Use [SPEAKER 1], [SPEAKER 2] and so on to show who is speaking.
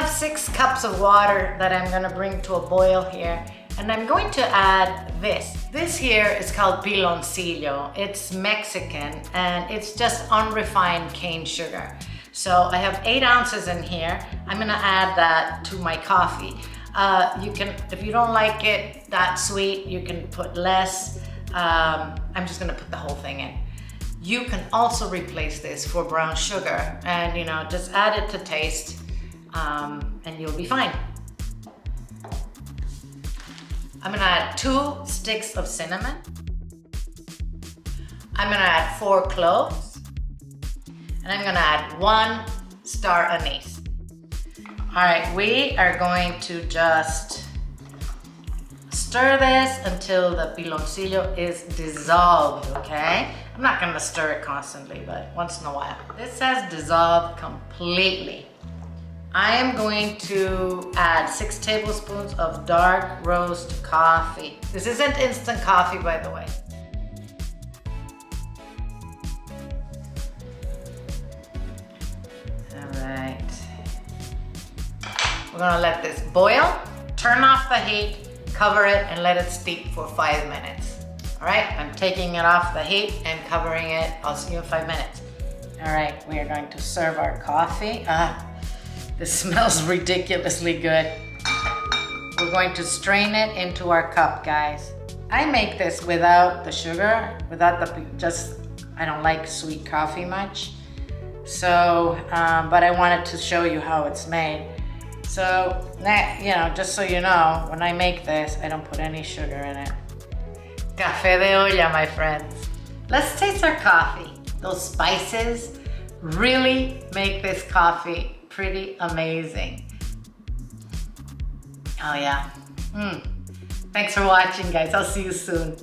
[SPEAKER 1] have 6 cups of water that I'm gonna bring to a boil here. And I'm going to add this. This here is called piloncillo. It's Mexican and it's just unrefined cane sugar. So I have 8 ounces in here. I'm gonna add that to my coffee. You can, if you don't like it that sweet, you can put less. I'm just gonna put the whole thing in. You can also replace this for brown sugar and just add it to taste and you'll be fine. I'm gonna add 2 sticks of cinnamon. I'm gonna add 4 cloves. And I'm gonna add 1 star anise. All right, we are going to just stir this until the piloncillo is dissolved, okay? I'm not gonna stir it constantly, but once in a while. This says dissolved completely. I am going to add 6 tablespoons of dark roast coffee. This isn't instant coffee, by the way. All right. We're gonna let this boil, turn off the heat, cover it, and let it steep for 5 minutes. All right, I'm taking it off the heat and covering it. I'll see you in 5 minutes. All right, we are going to serve our coffee. This smells ridiculously good. We're going to strain it into our cup, guys. I make this without the sugar, I don't like sweet coffee much. So, but I wanted to show you how it's made. So, just so you know, when I make this, I don't put any sugar in it. Café de olla, my friends. Let's taste our coffee. Those spices really make this coffee pretty amazing. Oh yeah. Thanks for watching, guys. I'll see you soon.